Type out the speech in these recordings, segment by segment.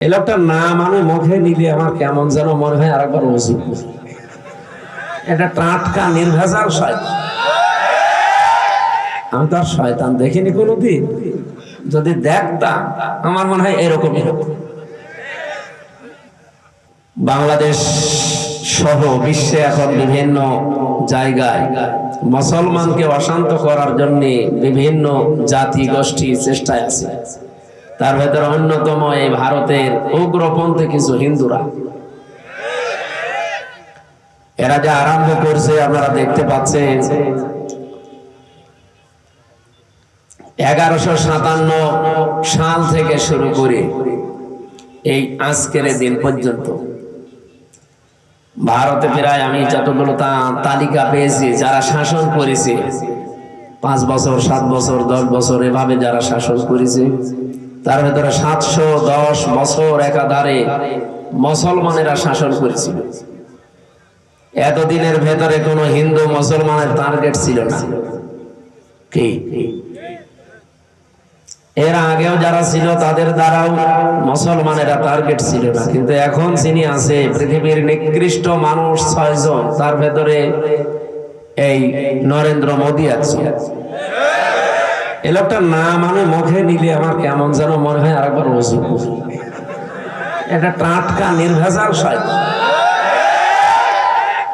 এই লোকটার নাম আমি মুখে নিলে আমার কেমন যেন মনে হয় আরেকবার ওযু করি। এটা টাটকা নির্ভেজাল শয়তান। আমি তো আর শয়তান দেখিনি কোনোদিন, যদি দেখতাম আমার মনে হয় এরকমই হতো। বাংলাদেশ সহ বিশ্বে এখন বিভিন্ন জায়গায় মুসলমানকে অশান্ত করার জন্য বিভিন্ন জাতি গোষ্ঠী চেষ্টায় আছে। তার ভেতরে অন্যতম এই ভারতের উগ্রপন্থী কিছু হিন্দুরা। এরা যা আরম্ভ করছে আপনারা দেখতে পাচ্ছেন। 1157 সাল থেকে শুরু করে এই আজকের দিন পর্যন্ত ভারতে প্রায় আমি যতগুলো তালিকা পেয়েছি যারা শাসন করেছে, 5 বছর 7 বছর 10 বছর এভাবে যারা শাসন করেছে, তার ভেতরে 710 বছর একাধারে মুসলমানেরা শাসন করেছিল। এতদিনের ভেতরে কোনো হিন্দু মুসলমানের টার্গেট ছিল না। কি এর আগেও যারা ছিল তাদের দ্বারাও মুসলমানেরা টার্গেট ছিল না, কিন্তু এখন যিনি আছে পৃথিবীর নিকৃষ্ট মানুষ 6 জন, তার ভেতরে এই নরেন্দ্র মোদী আছে। এই লোকটার নাম আমি মুখে নিলে আমার কেমন যেন মনে হয় আরেকবার ওযু করি। এটা টাটকা নির্ভেজাল শয়তান।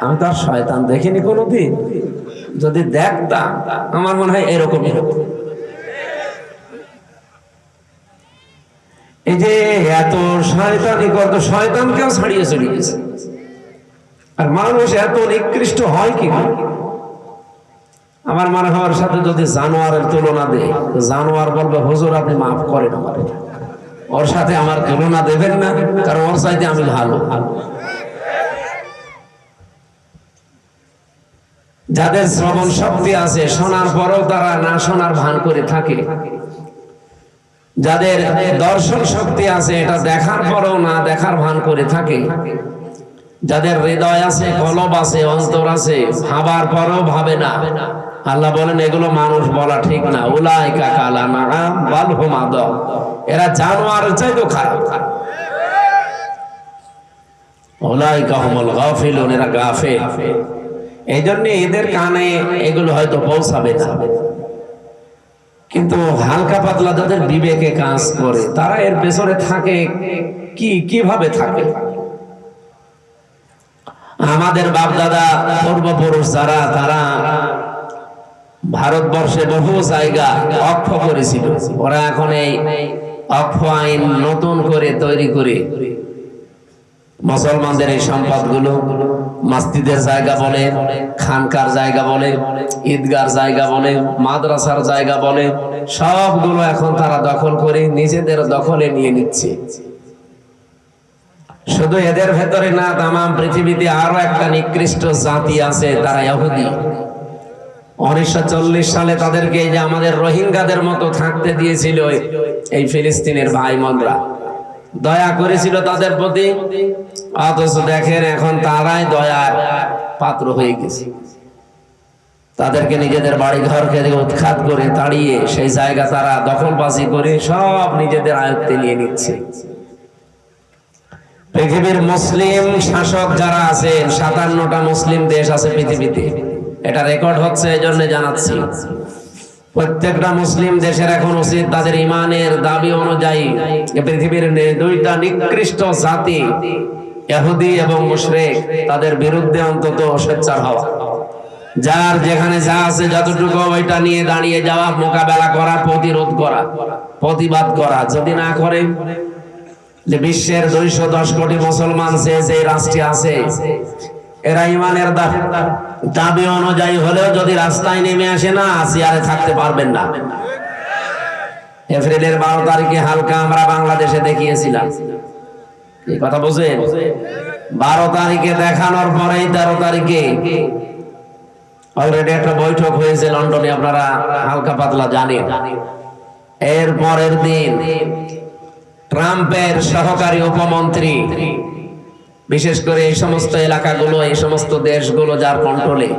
আমি তো আর শয়তান দেখিনি কোনোদিন, যদি দেখতাম আমার মনে হয় এরকমই হতো। এই যে এত শয়তানি করত, শয়তানকেও ছাড়িয়ে চলে গেছে। আর মানুষ এত নিকৃষ্ট হয় কি? আমার মনে হয় ওর সাথে যদি জানোয়ারের তুলনা দেয়, জানোয়ার বলবে হুজুর আপনি মাফ করেন আমার, ওর সাথে আমার তুলনা দেবেন না, কারণ ওর চাইতে আমি ভালো। যাদের শ্রবণ শক্তি আছে, শোনার পরেও তারা না শোনার ভান করে থাকে। যাদের দর্শন শক্তি আছে, এটা দেখার পরেও না দেখার ভান করে থাকে। যাদের হৃদয় আছে, কলব আছে, অন্তর আছে, ভাবার পরেও ভাবে না। আল্লাহ বলেন এগুলো মানুষ বলা ঠিক না। উলাইকা কাল আনআম বাল হুম আদাল, এরা জানোয়ারের চাইতেও খারাপ। উলাইকা হুমুল গাফিলুন, এরা গাফিল। এই জন্য এদের কানে এগুলো হয়তো পৌঁছাবে না, কিন্তু হালকা পাতলা যাদের বিবেকে কাজ করে তারা এর পেছনে থাকে। কিভাবে থাকে? আমাদের বাপ দাদা পূর্বপুরুষ যারা, তারা ভারতবর্ষে বহু জায়গা অক্ষ করেছিল। ওরা এখন এই অক্ষ আইন নতুন করে তৈরি করে মুসলমানদের এই সম্পদগুলো মসজিদের জায়গা বলে, খানকার জায়গা বলে, ঈদগার জায়গা বলে, মাদ্রাসার জায়গা বলে, সবগুলো এখন তারা দখল করে নিজেদের দখলে নিয়ে নিচ্ছে। শুধু এদের ভেতরে না, তামাম পৃথিবীতে আরো একটা নিকৃষ্ট জাতি আছে, তারা ইহুদি। 1940 সালে তাদেরকে এই যে আমাদের রোহিঙ্গাদের মতো থাকতে দিয়েছিল এই ফিলিস্তিনের ভাই বোনরা, দয়া করেছিল তাদের প্রতি। অথচ দেখেন এখন তারাই দয়ার পাত্র হয়ে গেছে। তাদেরকে নিজেদের বাড়ি ঘরকে উৎখাত করে তাড়িয়ে সেই জায়গা তারা দখলবাজি করে সব নিজেদের আয়ত্তে নিয়ে নিচ্ছে। পৃথিবীর মুসলিম শাসক যারা আছেন, 57টা মুসলিম দেশ আছে পৃথিবীতে। এটা রেকর্ড হচ্ছে, এই জন্য জানাচ্ছি। প্রত্যেকটা মুসলিম দেশের এখন উচিত তাদের ইমানের দাবি অনুযায়ী পৃথিবীর 2টা নিকৃষ্ট জাতি ইহুদি এবং মুশরিক, তাদের বিরুদ্ধে অন্তত সোচ্চার হওয়া। যার যেখানে যা আছে যতটুকু ওইটা নিয়ে দাঁড়িয়ে যাওয়া, মোকাবেলা করা, প্রতিরোধ করা, প্রতিবাদ করা। যদি না করে, যে বিশ্বের 210 কোটি মুসলমান যে রাষ্ট্রে আছে, এরা ইমানের দাবি অনুযায়ী হলেও যদি রাস্তায় নেমে আসে না, চেয়ারে থাকতে পারবেন না। এপ্রিলের 12 তারিখে হালকা আমরা বাংলাদেশে দেখিয়েছিলাম। এই কথা বুঝেন? 12 তারিখে দেখানোর পরেই 13 তারিখে অলরেডি একটা বৈঠক হয়েছে লন্ডনে, আপনারা হালকা পাতলা জানেন। এর পরের দিন ট্রাম্পের সহকারী উপমন্ত্রী, বিশেষ করে এই সমস্ত এলাকাগুলো, এই সমস্ত দেশগুলো যার কন্ট্রোলে,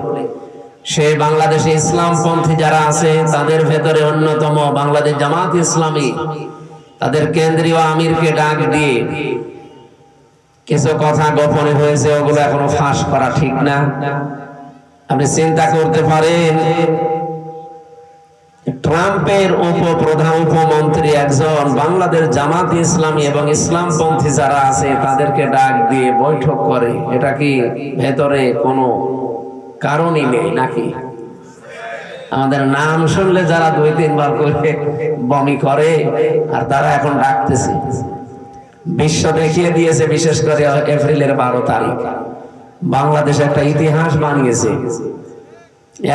সে বাংলাদেশে ইসলামপন্থী যারা আছে তাদের ভেতরে অন্যতম বাংলাদেশ জামাত ইসলামী তাদের কেন্দ্রীয় আমিরকে ডাক দিয়ে কিছু কথা গোপনে হয়েছে, ওগুলো এখনো ফাঁস করা ঠিক না। আপনি চিন্তা করতে পারেন, ট্রাম্পের উপপ্রধান উপমন্ত্রী একজন বাংলাদেশ জামাত ইসলামী এবং ইসলামপন্থী যারা আছে তাদেরকে ডাক দিয়ে বৈঠক করে, এটা কি ভেতরে কোনো কারণই নেই নাকি? আমাদের নাম শুনলে যারা 2-3 বার করে বমি করে, আর তারা এখন ডাকতেছে। বিশ্ব দেখিয়ে দিয়েছে, বিশেষ করে এপ্রিলের 12 তারিখ বাংলাদেশ একটা ইতিহাস বানিয়েছে।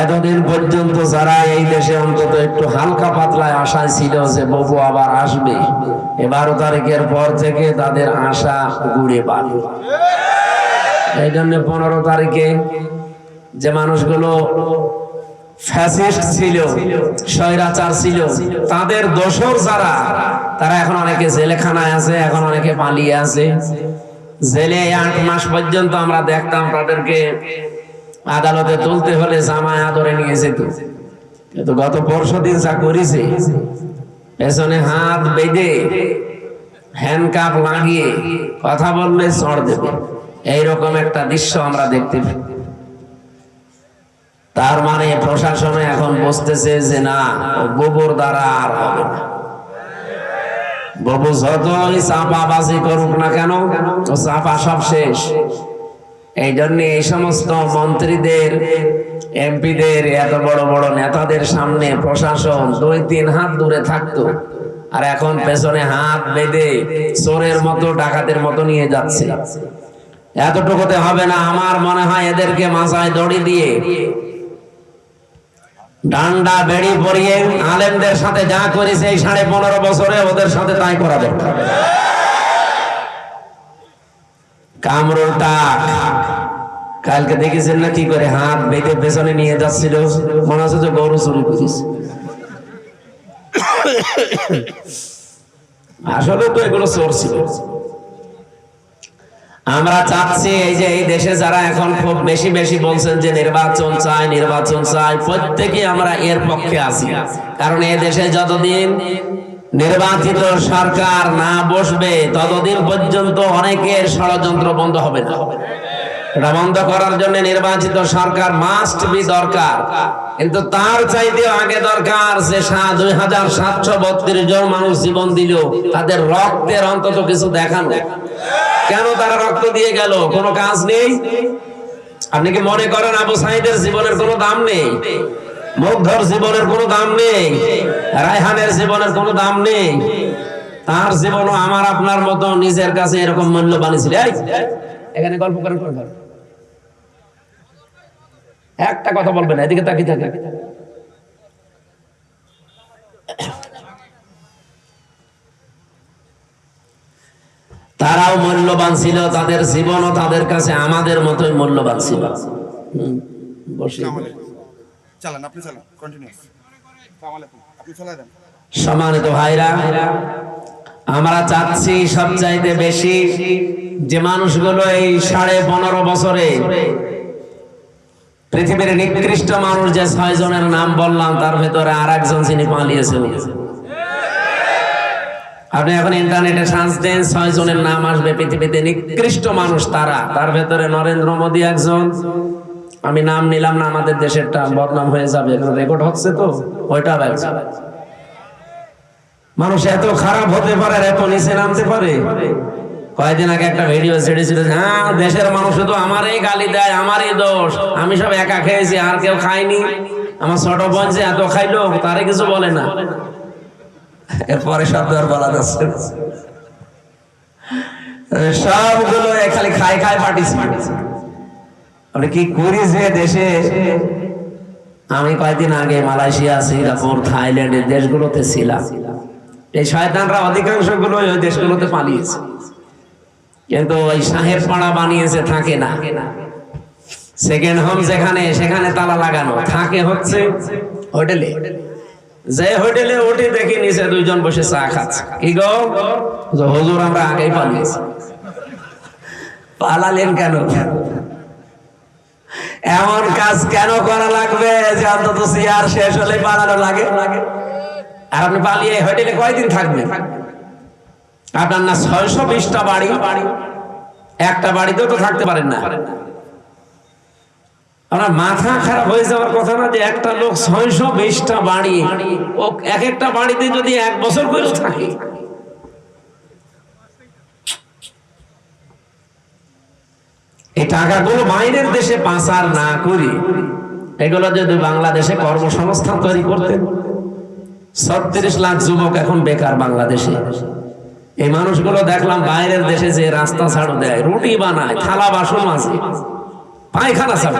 এতদিন পর্যন্ত যারা এই দেশে অন্তত একটু হালকা পাতলায় আশায় ছিল যে বাবু আবার আসবে, 12 তারিখের পর থেকে তাদের আশা গুড়ে বাড়ে। এই জন্য 15 তারিখে যে মানুষগুলো ফ্যাসিস্ট ছিল, স্বৈরাচার ছিল, তাদের দোসর যারা, তারা এখন অনেকে জেলখানায় আছে, এখন অনেকে পালিয়ে আছে। জেলে 8 মাস পর্যন্ত আমরা দেখতাম তাদেরকে আদালতে তুলতে হলে জামায় আদরে নিয়ে যেত। কিন্তু গত পরশুদিন যা করেছে, পেছনে হাত বেঁধে হ্যান্ডকাপ লাগিয়ে কথা বললে চড় দেবে, এইরকম একটা দৃশ্য আমরা দেখতে পাই। তার মানে প্রশাসনে এখন বুঝতেছে যে না, গোবর দ্বারা আর হবে না। বাবু যতই চাপাবাজি করুক না কেন, ও চাপা সব শেষ। এই জন্য এই সমস্ত মন্ত্রীদের, এমপিদের, এত বড় বড় নেতাদের সামনে প্রশাসন 2-3 হাত দূরে থাকতো, আর এখন পেছনে হাত বেঁধে চোরের মতো, ডাকাতের মতো নিয়ে যাচ্ছে। এতটুকুতে হবে না, আমার মনে হয় এদেরকে মাথায় দড়ি দিয়ে, ডান্ডা বেড়ি পরিয়ে আলেমদের সাথে যা করেছে এই 15.5 বছরে ওদের সাথে তাই করা দরকার। কামরুলটা কালকে দেখেছেন না কি করে হাত বেঁধে পেছনে নিয়ে যাচ্ছিল, মনে হচ্ছে যে গরু চুরি করিস। আসলে তো এগুলো চোর ছিল। আমরা চাচ্ছি এই যে এই দেশে যারা এখন খুব বেশি বেশি বলছেন যে নির্বাচন চাই, নির্বাচন চাই, প্রত্যেকে আমরা এর পক্ষে আছি। কারণ এই দেশে যতদিন নির্বাচিত সরকার না বসবে ততদিন পর্যন্ত অনেকের ষড়যন্ত্র বন্ধ হবে না। এটা বন্ধ করার জন্য নির্বাচিত সরকার মাস্ট বি দরকার, কিন্তু তার চাইতে আগে দরকার যে 2732 জন মানুষ জীবন দিল, তাদের রক্তের অন্তত কিছু দেখানো। কেন তারা রক্ত দিয়ে গেল? কোনো কাজ নেই? আপনি কি মনে করেন আবু সাইদের জীবনের কোনো দাম নেই? মুগ্ধর জীবনের কোনো দাম নেই? রায়হানের জীবনের কোনো দাম নেই? তার জীবনও আমার আপনার মতো নিজের কাছে এরকম মূল্যবান ছিল। এখানে গল্প করেন, একটা কথা বলবেন, এদিকে তাকিয়ে থাকে। তারাও মূল্যবান ছিল, তাদের জীবনও তাদের কাছে আমাদের মতোই মূল্যবান ছিল। সম্মানিত ভাইরা, আমরা চাচ্ছি সবচাইতে বেশি যে মানুষগুলো এই 15.5 বছরে পৃথিবীর নিকৃষ্ট মানুষ যে 6 জনের নাম বললাম, তার ভেতরে আর একজন যিনি পালিয়েছে। আপনি এখন ইন্টারনেটে সার্চ দেন, 6 জনের নাম আসবে পৃথিবীতে নিকৃষ্ট মানুষ তারা। তার ভেতরে নরেন্দ্র মোদী একজন। আমি নাম নিলাম না, আমাদের দেশেরটা বদনাম হয়ে যাবে, রেকর্ড হচ্ছে তো, ওইটা একজন। মানুষ এত খারাপ হতে পারে, এত নিচে নামতে পারে। কয়েকদিন আগে একটা ভিডিও ছেড়েছিল, হ্যাঁ দেশের মানুষ শুধু আমারই গালি দেয়, আমারই দোষ, আমি সব একা খেয়েছি, আর কেউ খায়নি। আমার ছোট বোন যে এত খাইলো, তারে কিছু বলে না। এরপরে শব্দ আর বলা যাচ্ছে, সবগুলো খালি খাই খাই পাঠিয়েছি। আপনি কি করিস দেশে? আমি কয়েকদিন আগে মালয়েশিয়া, সিঙ্গাপুর, থাইল্যান্ড এর দেশগুলোতে ছিলাম। এই শয়তানরা অধিকাংশ গুলো ওই দেশগুলোতে পালিয়েছে, কিন্তু ওই সাহেব পাড়া বানিয়েছে, থাকে না। সেকেন্ড হোম যেখানে, সেখানে তালা লাগানো, থাকে হচ্ছে হোটেলে। যে হোটেলে উঠে দেখি নিচে 2 জন বসে চা খাচ্ছে। কি গো হুজুর, আমরা আগেই পালিয়েছি। পালালেন কেন? এমন কাজ কেন করা লাগবে যে অন্তত চেয়ার শেষ হলে পালানো লাগে? আর আপনি পালিয়ে হোটেলে কয়দিন থাকবেন? আপনার না 620টা বাড়ি, একটা বাড়িতেও তো থাকতে পারেন না। আপনার মাথা খারাপ হয়ে যাওয়ার কথা না যে একটা লোক 620টা বাড়ি, ও এক একটা বাড়িতে যদি 1 বছর করে থাকে। এই টাকাগুলো বাইরের দেশে পাচার না করি, এগুলো যদি বাংলাদেশে কর্মসংস্থান তৈরি করতেন। 36 লাখ যুবক এখন বেকার বাংলাদেশে। এই মানুষগুলো দেখলাম বাইরের দেশে যে রাস্তা ঝাড়ু দেয়, রুটি বানায়, থালা বাসন মাজে, পায়খানা ছাড়ে।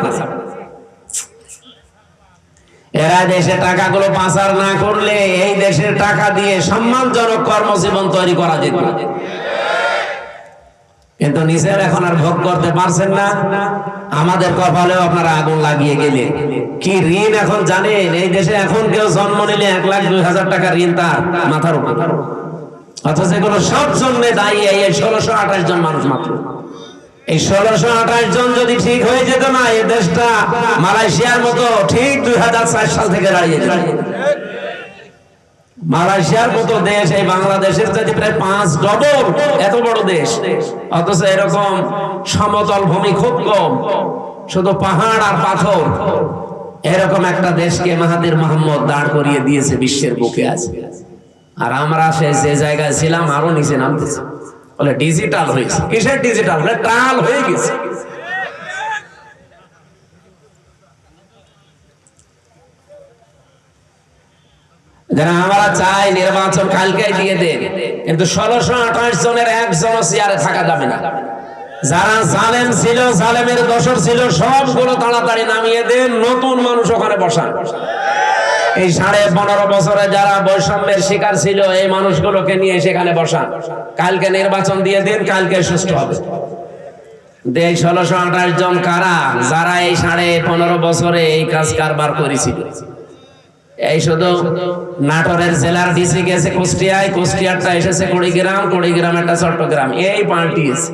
এরা দেশে টাকাগুলো পাচার না করলে এই দেশের টাকা দিয়ে সম্মানজনক কর্মজীবন তৈরি করা যেত, কিন্তু নিজের এখন আর ভোগ করতে পারছেন না। আমাদের কপালেও আপনারা আগুন লাগিয়ে গেলে। কি ঋণ এখন জানেন? এই দেশে এখন কেউ জন্ম নিলে 1,02,000 টাকা ঋণ তার মাথার উপর, অথচ এগুলো সব জন্য দায়ী এই 1628 জন মানুষ মাত্র। এই 1628 জন যদি ঠিক হয়ে যেত না, এই দেশটা মালয়েশিয়ার মতো ঠিক 2004 সাল থেকে দাঁড়িয়ে যেত। মালয়েশিয়ার মতো দেশ এই বাংলাদেশের চাইতে প্রায় 5 ডবল এত বড় দেশ, অথচ এরকম সমতল ভূমি খুব কম, শুধু পাহাড় আর পাথর। এরকম একটা দেশকে মাহাথির মোহাম্মদ দাঁড় করিয়ে দিয়েছে বিশ্বের বুকে আছে। আর আমরা যে জায়গায় ছিলাম আরো নিচে নামতেছি। বলে ডিজিটাল হয়েছে। কিসের ডিজিটাল? টাল হয়ে গেছে। যারা আমরা চাই নির্বাচন কালকে দিয়ে দেন, কিন্তু 1628 জনের একজন চেয়ারে থাকা যাবে না। যারা জালেম ছিল, জালেমের দোসর ছিল, সবগুলো তাড়াতাড়ি নামিয়ে দেন, নতুন মানুষ ওখানে বসান। এই 15.5 বছরে যারা বৈষম্যের শিকার ছিল, এই মানুষগুলোকে নিয়ে সেখানে বসান। কালকে নির্বাচন দিয়ে দিন, কালকে সুষ্ঠু হবে। 1628 জন কারা? যারা এই 15.5 বছরে এই কাজ কারবার করেছিল। এই শুধু নাটোরের জেলার ডিসি গেছে কুষ্টিয়ায়, কুষ্টিয়ারটা এসেছে কুড়িগ্রাম, কুড়িগ্রামেরটা চট্টগ্রাম, এই পাল্টিয়েছে।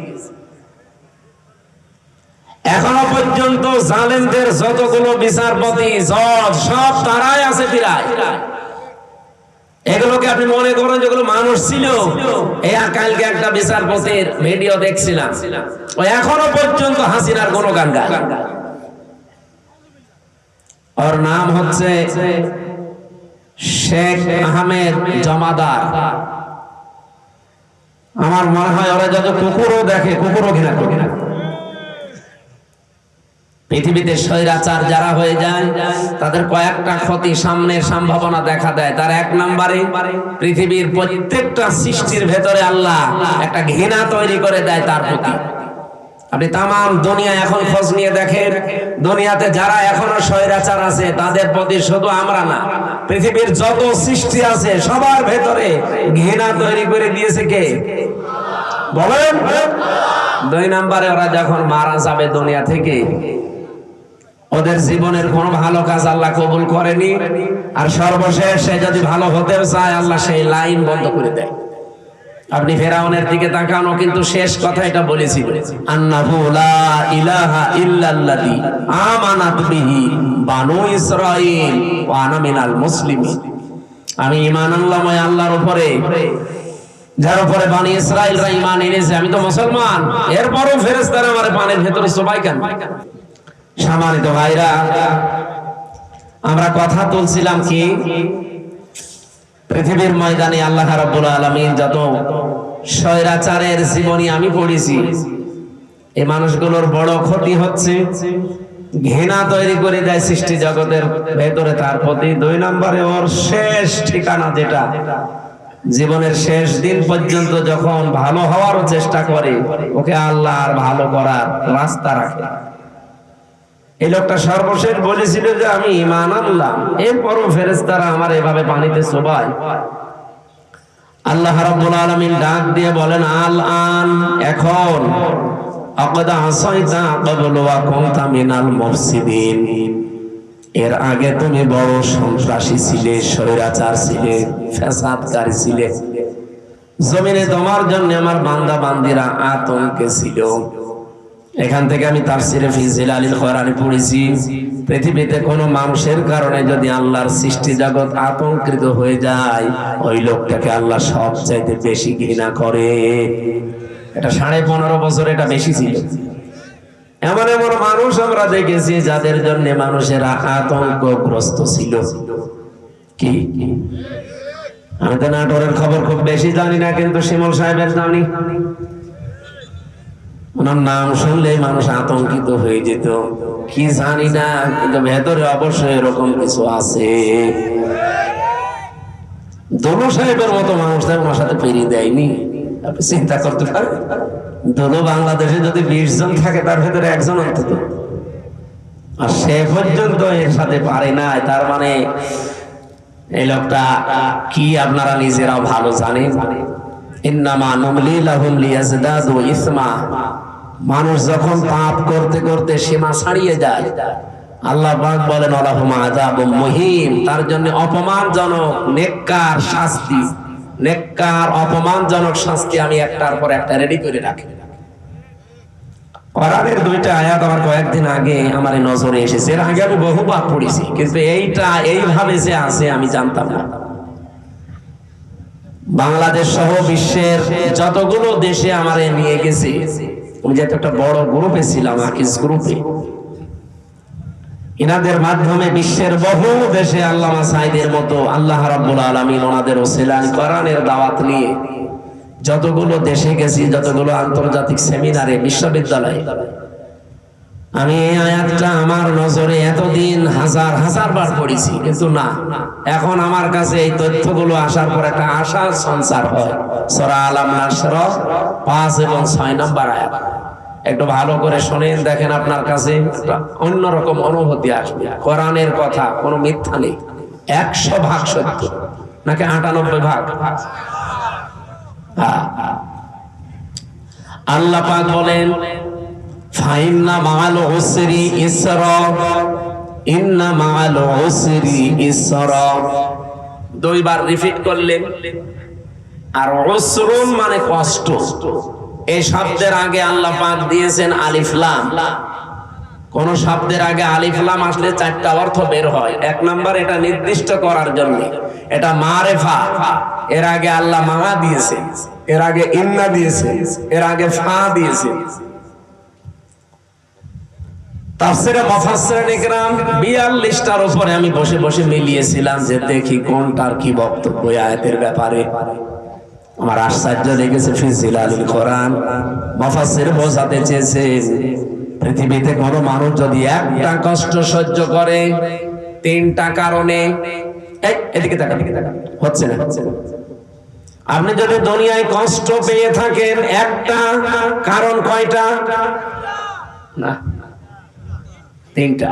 এখনো পর্যন্ত জালেমদের যতগুলো বিচারপতি, জজ, সব তারাই আছে ফিরায়। এগুলোকে আপনি মনে করেন যেগুলো মানুষ ছিল? এই কালকে একটা বিচারপতির ভিডিও দেখছিলাম, ও এখনো পর্যন্ত হাসিনার গুণগান গায়। ওর নাম হচ্ছে শেখ আহমেদ জমাদার। আমার মনে হয় ওরা যত কুকুরও দেখে, কুকুরও ঘৃণা করে। পৃথিবীতে স্বৈরাচার যারা হয়ে যায় তাদের কয়েকটা ক্ষতি সামনের সম্ভাবনা দেখা দেয়। তার 1 নম্বরে পৃথিবীর প্রত্যেকটা সৃষ্টির ভেতরে আল্লাহ একটা ঘৃণা তৈরি করে দেয় তার প্রতি। আপনি তামাম দুনিয়া এখন খোঁজ নিয়ে দেখেন, দুনিয়াতে যারা এখনো স্বৈরাচার আছে তাদের প্রতি শুধু আমরা না, পৃথিবীর যত সৃষ্টি আছে সবার ভেতরে ঘৃণা তৈরি করে দিয়েছে কে? বলেন। 2 নম্বরে ওরা যখন মারা যাবে দুনিয়া থেকে, ওদের জীবনের কোনো ভালো কাজ আল্লাহ কবুল করেনি, আর সর্বশেষ সে যদি ভালো হতে চায় আল্লাহ সেই লাইন বন্ধ করে দেয়। আপনি ফেরাউনের দিকে তাকানো, কিন্তু শেষ কথা এটা বলেছিল, আন্নাহু লা ইলাহা ইল্লাল্লাযী আমানাত বিহি বানু ইসরাঈল ওয়া আনা মিনাল মুসলিমিন। আমি ঈমান আনলাম ওই আল্লাহর উপরে যার উপরে বনি ইসরাঈলরা ঈমান এনেছে, আমি তো মুসলমান। এরপরও ফেরেশতারা আমারে পানির ভেতরে চোবায় কেন? সম্মানিত ভাইরা, আমরা কথা তুলছিলাম কি পৃথিবীর ময়দানে আল্লাহ রাব্বুল আলামিন যত স্বৈরাচারের জীবনী আমি পড়েছি, এই মানুষগুলোর বড় ক্ষতি হচ্ছে ঘৃণা তৈরি করে দেয় সৃষ্টি জগতের ভেতরে তার প্রতি। 2 নম্বরে ওর শেষ ঠিকানা, যেটা জীবনের শেষ দিন পর্যন্ত যখন ভালো হওয়ারও চেষ্টা করে, ওকে আল্লাহ আর ভালো করার রাস্তা রাখে। এই লোকটা সর্বশেষ বলেছিল যে আমি ঈমান আনলাম, এরপরও ফেরেশতারা আমার এভাবে পানিতে চোবায়। আল্লাহ রাব্বুল আলামিন ডাক দিয়ে বলেন, আল আন, এখন, আকাদ আসাইতা ক্বাবলু ওয়া কুনতা মিনাল মুফসিদিন, এর আগে তুমি বড় সন্ত্রাসী ছিলে, স্বৈরাচার ছিলে, ফ্যাসাদকারী ছিলে। জমিনে তোমার জন্য আমার বান্দা বান্দিরা আতঙ্কে ছিল, এখান থেকে আমি তাফসিরে ফি জিলালিল কোরআনে পড়েছি, পৃথিবীতে কোনো মানুষের কারণে যদি আল্লাহর সৃষ্টি জগৎ আতঙ্কিত হয়ে যায়, ওই লোকটাকে আল্লাহ সবচাইতে বেশি ঘৃণা করে। এটা 15.5 বছর এটা বেশি ছিল। এমন এমন মানুষ আমরা দেখেছি যাদের জন্য মানুষেরা আতঙ্কগ্রস্ত ছিল। কি আমি তো নাটোরের খবর খুব বেশি জানি না, কিন্তু শিমুল সাহেবের জানি। ওনার নাম শুনলে মানুষ আতঙ্কিত হয়ে যেত। কি জানি না, কিন্তু ভেতরে অবশ্যই এরকম কিছু আছে। দোলো সাহেবের মতো মানুষদের ওনার সাথে পেরিয়ে দেয়নি। আপনি চিন্তা করতে পারেন, দোলো বাংলাদেশে যদি 20 জন থাকে তার ভেতরে একজন অন্তত, আর সে পর্যন্ত এর সাথে পারে না। তার মানে এই লোকটা কি আপনারা নিজেরাও ভালো জানেন। ইন্নামা নুমলি লাহুম লিয়াজদাদু ইসমা। মানুষ যখন পাপ করতে করতে সীমা ছাড়িয়ে যায়, আল্লাহ পাক বলেন আলাহুম আযাবুম মুহিন, তার জন্য অপমানজনক নেককার শাস্তি, নেককার অপমানজনক শাস্তি আমি একটার পর একটা রেডি করে রাখি। কোরআনের 2টা আয়াত আমার কয়েকদিন আগে আমার নজরে এসেছে। এর আগে আমি বহুবার পড়েছি, কিন্তু এইটা এইভাবে যে আছে আমি জানতাম না। বাংলাদেশ সহ বিশ্বের যতগুলো দেশে আমারে নিয়ে গেছে, আমি যে একটা বড় গ্রুপে ছিলাম, আকিস গ্রুপে, ইনাদের মাধ্যমে বিশ্বের বহু দেশে আল্লামা সাইদের মতো আল্লাহ রাব্বুল আলামিন ওনাদের ওসিলায় কোরআনের দাওয়াত নিয়ে যতগুলো দেশে গেছি, যতগুলো আন্তর্জাতিক সেমিনারে, বিশ্ববিদ্যালয়ে, আমি এই আয়াতটা আমার নজরে এতদিন হাজার হাজার বার পড়েছি, কিন্তু না, এখন আমার কাছে এই তথ্যগুলো আসার পর একটা আশার সঞ্চার হয়। সূরা আলাম নাশরা 5 এবং 6 নম্বর আয়াত একটু ভালো করে শুনেন, দেখেন আপনার কাছে একটা অন্যরকম অনুভূতি আসবে। কোরআনের কথা কোনো মিথ্যা নেই, 100% সত্য, নাকি 98%? আল্লাহ পাক বলেন ফাইন্না মাআল উসরি ইসরা, ইন্না মাআল উসরি ইসরা, 2 বার রিপিট করলেন। আর উসরুন মানে কষ্ট। এই শব্দের আগে আল্লাহ পাক দিয়েছেন আলিফ লাম। কোন শব্দের আগে আলিফ লাম আসলে 4টা অর্থ বের হয়। 1 নাম্বার, এটা নির্দিষ্ট করার জন্য, এটা মারেফা। এর আগে আল্লাহ মা দিয়েছে, এর আগে ইন্না দিয়েছে, এর আগে ফা দিয়েছে। তাফসীরে মুফাসসিরিন ইকরাম 42টার উপরে আমি বসে বসে মিলিয়েছিলাম যে দেখি কোনটার কি বক্তব্য আয়াতের ব্যাপারে। আমার আশ্চর্য লেগেছে, ফি জিলালিল কোরআন মুফাসসির বোঝাতে চেয়েছে পৃথিবীতে কোন মানুষ যদি একটা কষ্ট সহ্য করে 3টা কারণে, এদিকে তাকান, হচ্ছে না, আপনি যদি দুনিয়ায় কষ্ট পেয়ে থাকেন একটা কারণ, কয়টা? না, 3টা।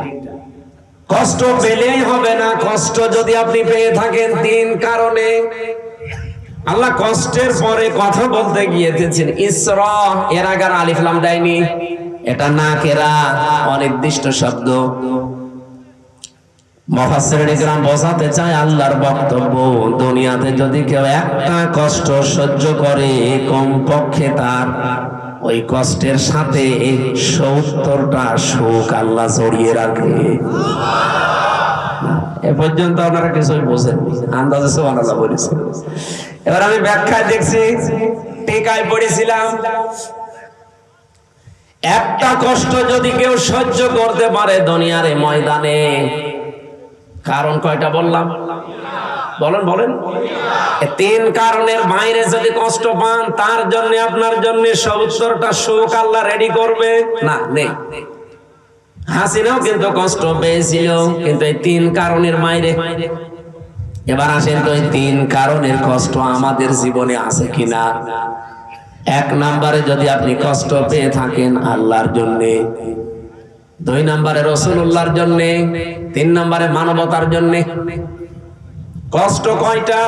কষ্ট পেলেই হবে না, কষ্ট যদি আপনি পেয়ে থাকেন 3 কারণে। আল্লাহ কষ্টের পরে কথা বলতে গিয়েছেন ইসরা, এর আগে আলিফ লাম দেয়নি, এটা নাকেরা, অনির্দিষ্ট শব্দ। মুফাসসিরিন ইকরাম বোঝাতে চায় আল্লাহর বক্তব্য, দুনিয়াতে যদি কেউ একটা কষ্ট সহ্য করে, কমপক্ষে তার ওই কষ্টের সাথে 70টা সুখ আল্লাহ জড়িয়ে রাখে। এ পর্যন্ত আপনারা কিছুই বোঝেন, আন্দাজে সুবহানাল্লাহ বলেছেন। এবার আমি ব্যাখ্যায় দেখছি, টিকায় পড়েছিলাম, একটা কষ্ট যদি কেউ সহ্য করতে পারে দুনিয়ার এই ময়দানে, কারণ কয়টা বললাম? বলেন বলেন। 3 কারণের বাইরে যদি কষ্ট পান, তার জন্য আপনার জন্য 70টা সুখ আল্লাহ রেডি করবে না? নেই। হাসিনাও কিন্তু কষ্ট পেয়েছিল, কিন্তু এই 3 কারণের বাইরে। এবার আসেন তো, এই 3 কারণের কষ্ট আমাদের জীবনে আছে কিনা? 1 নম্বরে যদি আপনি কষ্ট পেয়ে থাকেন আল্লাহর জন্যে, 2 নম্বরে রাসূলুল্লাহর জন্যে, 3 নম্বরে মানবতার জন্যে। কষ্ট কয়টা?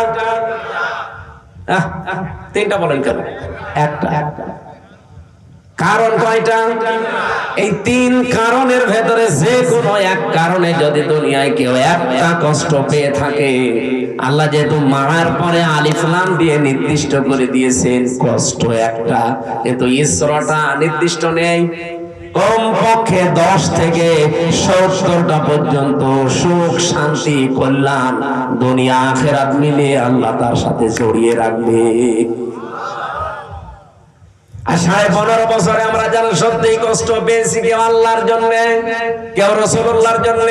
3টা বলেন কেন? 1টা। কারণ কয়টা? এই 3 কারণের ভেতরে যে কোনো 1 কারণে যদি দুনিয়ায় কেউ একটা কষ্ট পেয়ে থাকে, আল্লাহ যেহেতু মার পরে আলিফ লাম দিয়ে নির্দিষ্ট করে দিয়েছেন কষ্ট একটা, কিন্তু ইসরাটা নির্দিষ্ট নেই। কমপক্ষে 10 থেকে 70টা পর্যন্ত সুখ শান্তি কল্যাণ দুনিয়া আখিরাত মিলে আল্লাহ তার সাথে জড়িয়ে রাখবে। আর 15.5 বছরে আমরা যারা সত্যিই কষ্ট পেয়েছি, কেউ আল্লাহর জন্য, কেউ রাসূলুল্লাহর জন্য,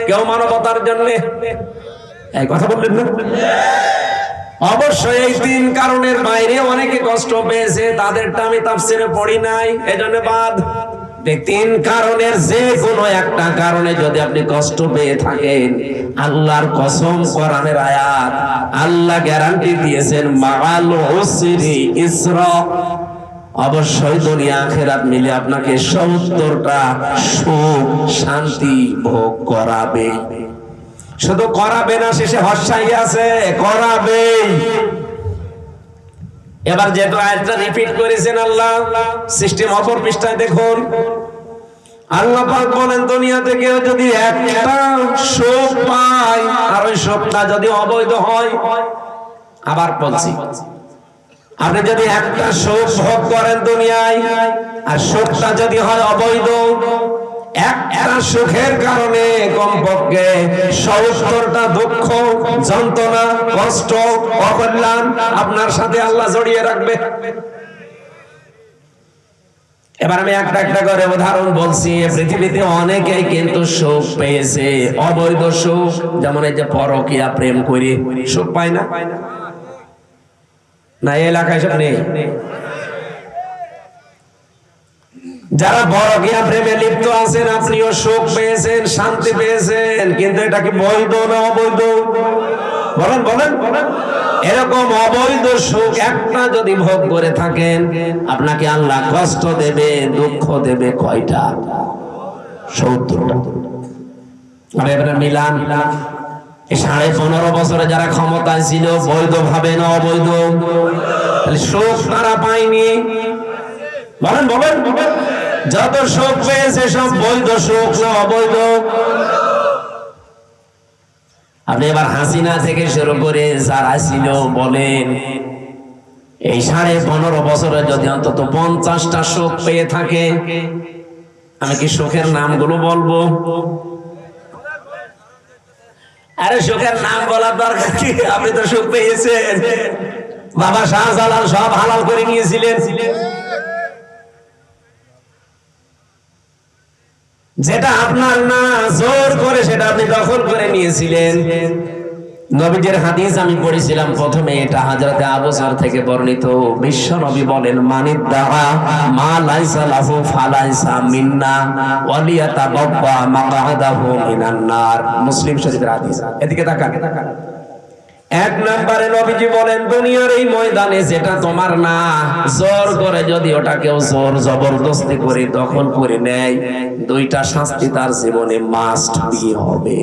কেউ মানবতার জন্য, এই কথা বললেন না? অবশ্যই এই 3 কারণের বাইরে অনেকে কষ্ট পেয়েছে, তাদেরটা আমি তাফসীরে পড়ি নাই, এজন্য বাদ। এই 3 কারণের যে কোনো একটা কারণে যদি আপনি কষ্ট পেয়ে থাকেন, আল্লাহর কসম, কোরআনের আয়াত, আল্লাহ গ্যারান্টি দিয়েছেন মাআল উসরি ইসরা, অবশ্যই দুনিয়া আখিরাত মিলে আপনাকে 70টা সুখ শান্তি ভোগ করাবে। শুধু করাবে না, শেষে হর্ষাই আছে, করাবে। এবার যেহেতু আয়াতটা রিপিট করেছেন আল্লাহ, সিস্টেম অপর পৃষ্ঠায় দেখুন, আল্লাহ পাক বলেন দুনিয়াতে কেউ যদি একটা সুখ পায় আর ওই সুখটা যদি অবৈধ হয়, আবার বলছি, আপনি যদি একটা সুখ ভোগ করেন দুনিয়ায় আর সুখটা যদি হয় অবৈধ, একটা সুখের কারণে কমপক্ষে 70টা দুঃখ, যন্ত্রণা, কষ্ট, অকল্যাণ আপনার সাথে আল্লাহ জড়িয়ে রাখবে। এবার আমি একটা একটা করে উদাহরণ বলছি। পৃথিবীতে অনেকেই কিন্তু সুখ পেয়েছে, অবৈধ সুখ, যেমন এই যে পরকীয়া প্রেম করে সুখ পায় না, না এই এলাকায় সব নেই? যারা পরকীয়া প্রেমে লিপ্ত আছেন, আপনিও সুখ পেয়েছেন, শান্তি পেয়েছেন, কিন্তু এটা কি বৈধ না অবৈধ? বলেন বলেন বলেন। এরকম অবৈধ সুখ একটা যদি ভোগ করে থাকেন, আপনাকে আল্লাহ কষ্ট দেবে, দুঃখ দেবে কয়টা? 70টা। আর এবারে মিলান, 15.5 বছরে যারা ক্ষমতায় ছিল, বৈধ ভাবে না অবৈধ? তাহলে সুখ তারা পায়নি। বলেন বলেন। যত সুখ পেয়েছে সব বৈধ সুখ না অবৈধ? আপনি এবার হাসিনা থেকে শুরু করে যারা ছিল বলেন, এই 15.5 বছরে যদি অন্তত 50টা সুখ পেয়ে থাকে, আমি কি সুখের নামগুলো বলবো? আরে সুখের নাম বলার দরকার কি? আপনি তো সুখ পেয়েছেন। বাবা শাহজালাল সব হালাল করে নিয়েছিলেন, যেটা আপনার না, জোর করে সেটা আপনি দখল করে নিয়েছিলেন। নবীজির হাদিস আমি পড়েছিলাম প্রথমে, এটা হযরতে আবু যর থেকে বর্ণিত। বিশ্ব নবী বলেন, মানিদ্দাআ মা লাইসা লাহু ফালাইসা মিন্না ওয়ালিয়াতাবাব্বা মাকআদাহু মিনান নার। মুসলিম শরীফের হাদিস। এদিকে তাকান। 1 নম্বরে নবীজি বলেন, দুনিয়ার এই ময়দানে যেটা তোমার না, জোর করে যদি ওটা কেউ জোর জবরদস্তি করে দখল করে নেয়, 2টা শাস্তি তার জীবনে মাস্ট বি হবে।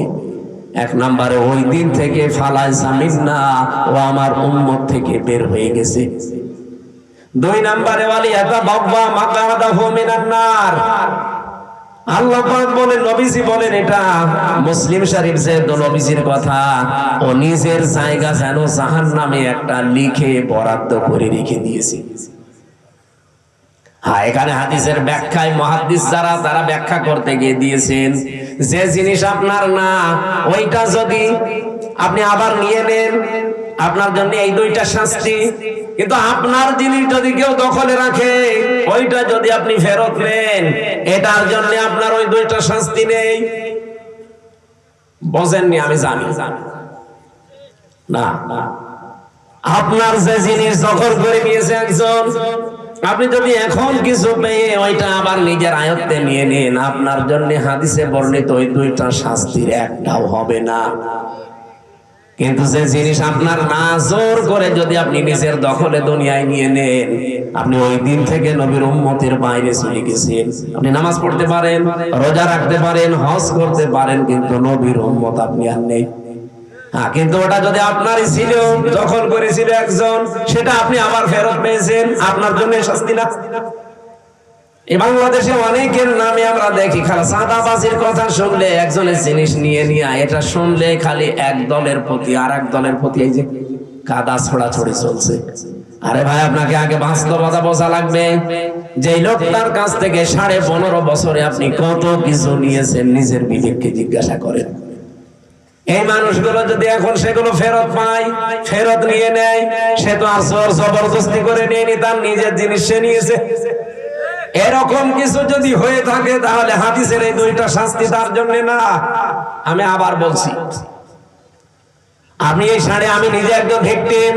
1 নম্বরে ওই দিন থেকে ফালাইসা মিন্না, ও আমার উম্মত থেকে বের হয়ে গেছে। 2 নম্বরে ওয়ালিয়াতাবাব্বা মাকআদাহু মিনান নার। আল্লাহ পাক বলেন, নবীজি বলেন, এটা মুসলিম শরীফ যে নবীজির কথা, ও নিজের জায়গা যেন জাহান্নামে একটা লিখে বরাদ্দ করে রেখে দিয়েছে। হ্যাঁ, এখানে হাদিসের ব্যাখ্যায় মুহাদ্দিস যারা, তারা ব্যাখ্যা করতে গিয়ে দিয়েছেন, যে জিনিস আপনার না, ওইটা যদি আপনি আবার নিয়ে নেন, আপনার জন্য এই 2টা শাস্তি। কিন্তু আপনার জিনিস যদি কেউ দখলে রাখে, ওইটা যদি আপনি ফেরত নেন, এটার জন্য আপনার ওই 2টা শাস্তি নেই। বোঝেননি? আমি জানি না। আপনার যে জিনিস দখল করে নিয়েছে একজন, আপনি যদি এখন কিছু পেয়ে ওইটা আবার নিজের আয়ত্তে নিয়ে নেন, আপনার জন্য হাদিসে বর্ণিত ওই 2টা শাস্তির একটাও হবে না। কিন্তু যে জিনিস আপনার না, জোর করে যদি আপনি নিজের দখলে দুনিয়ায় নিয়ে নেন, আপনি ওই দিন থেকে নবীর উম্মতের বাইরে চলে গেছেন। আপনি নামাজ পড়তে পারেন, রোজা রাখতে পারেন, হজ করতে পারেন, কিন্তু নবীর উম্মত আপনি আর নেই। হ্যাঁ, কিন্তু ওটা যদি আপনারই ছিল, দখল করেছিল একজন, সেটা আপনি আবার ফেরত পেয়েছেন, আপনার জন্য শাস্তি না? এই বাংলাদেশে অনেকের নামে আমরা দেখি, খালি চাঁদাবাজির কথা শুনলে, একজনের জিনিস নিয়ে এটা শুনলে খালি এক দলের প্রতি আর এক দলের প্রতি এই যে কাদা ছোড়াছড়ি চলছে। আরে ভাই, আপনাকে আগে বাস্তবতা বোঝা লাগবে। যে লোকটার কাছ থেকে 15.5 বছরে আপনি কত কিছু নিয়েছেন, নিজের বিবেককে জিজ্ঞাসা করেন। এই মানুষগুলো যদি এখন সেগুলো ফেরত পায়, ফেরত নিয়ে নেয়, সে তো আর জোর জবরদস্তি করে নিয়ে নি, তার নিজের জিনিস সে নিয়েছে। এরকম কিছু যদি হয়ে থাকে তাহলে হাদিসের এই দুইটা শাস্তি তার জন্য না। আমি আবার বলছি, আমি আমি নিজে একজন ভিকটিম।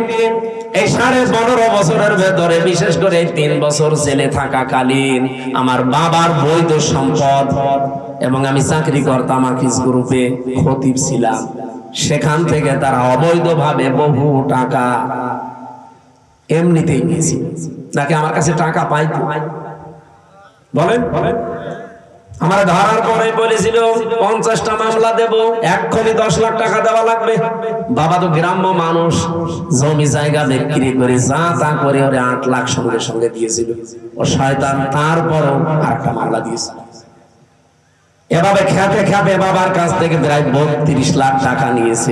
এই 15.5 বছরের ভেতরে, বিশেষ করে 3 বছর জেলে থাকাকালীন আমার বাবার বৈধ সম্পদ, এবং আমি চাকরি করতাম আকিজ গ্রুপে, খতিব ছিলাম, সেখান থেকে তারা অবৈধভাবে বহু টাকা এমনিতেই নিয়েছে। নাকি আমার কাছে টাকা পাইতো? বলেন। আমার ধরার পরে বলেছিল 50টা মামলা দেব, এক্ষুনি 10 লাখ টাকা দেওয়া লাগবে। বাবা তো গ্রাম্য মানুষ, জমি জায়গা বিক্রি করে যা তা করে ওরে 8 লাখ সঙ্গে সঙ্গে দিয়েছিল। ও শয়তান তারপরও আরেকটা মামলা দিয়েছিল। এভাবে খেপে খেপে বাবার কাছ থেকে প্রায় 32 লাখ টাকা নিয়েছে।